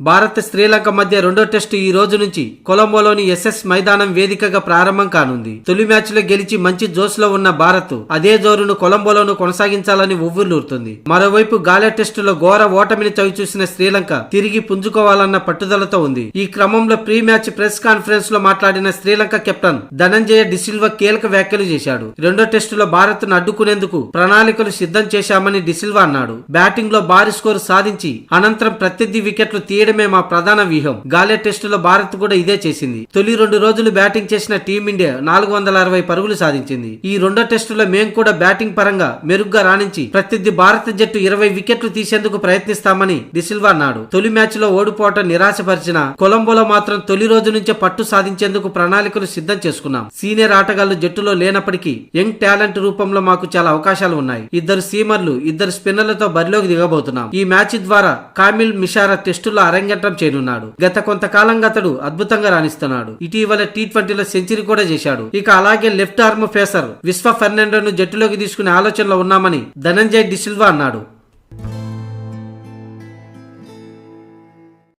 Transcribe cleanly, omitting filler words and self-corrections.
భారత్ శ్రీలంక మధ్య రెండో టెస్టు ఈ రోజు నుంచి కొలంబోలోని ఎస్ఎస్ మైదానం వేదికగా ప్రారంభం కానుంది. తొలి మ్యాచ్ లో గెలిచి మంచి జోష్ లో ఉన్న భారత్ అదే జోరును కొలంబోలోను కొనసాగించాలని ఉవ్వుర్లూరుతుంది. మరోవైపు గాలే టెస్టులో ఘోర ఓటమిని చవిచూసిన శ్రీలంక తిరిగి పుంజుకోవాలన్న పట్టుదలతో ఉంది. ఈ క్రమంలో ప్రీ మ్యాచ్ ప్రెస్ కాన్ఫరెన్స్ లో మాట్లాడిన శ్రీలంక కెప్టెన్ ధనంజయ డిసిల్వా కీలక వ్యాఖ్యలు చేశాడు. రెండో టెస్టులో భారత్ ను అడ్డుకునేందుకు ప్రణాళికలు సిద్ధం చేశామని డిసిల్వా అన్నాడు. బ్యాటింగ్ లో భారీ స్కోరు సాధించి అనంతరం ప్రత్యర్థి వికెట్లు తీయడమే మా ప్రధాన వ్యూహం. గాలే టెస్టులో భారత్ కూడా ఇదే చేసింది. తొలి 2 రోజులు బ్యాటింగ్ చేసిన టీమిండియా 460 పరుగులు సాధించింది. ఈ రెండో టెస్టులో మేం కూడా బ్యాటింగ్ పరంగా మెరుగ్గా రాణించి ప్రత్యర్థి భారత జట్టు 20 వికెట్లు తీసేందుకు ప్రయత్నిస్తామని డిసిల్వా అన్నాడు. తొలి మ్యాచ్ లో ఓడిపోవటం నిరాశపరిచిన కొలంబోలో మాత్రం తొలి రోజు నుంచే పట్టు సాధించేందుకు ప్రణాళికలు సిద్ధం చేసుకున్నాం. సీనియర్ ఆటగాళ్లు జట్టులో లేనప్పటికీ యంగ్ టాలెంట్ రూపంలో మాకు చాలా అవకాశాలు ఉన్నాయి. 2 సీమర్లు 2 స్పిన్నర్లతో బరిలోకి దిగబోతున్నాం. ఈ మ్యాచ్ ద్వారా కామిల్ మిషారా టెస్టులో అరంగేట్రం చేయనున్నాడు. గత కొంతకాలంగా అతడు అద్భుతంగా రాణిస్తున్నాడు. ఇటీవల T20లో సెంచరీ కూడా చేశాడు. ఇక అలాగే లెఫ్ట్ ఆర్మ్ పేసర్ విశ్వ ఫెర్నాండోను జట్టులోకి తీసుకునే ఆలోచనలో ఉన్నామని ధనంజయ్ డిసిల్వా అన్నాడు.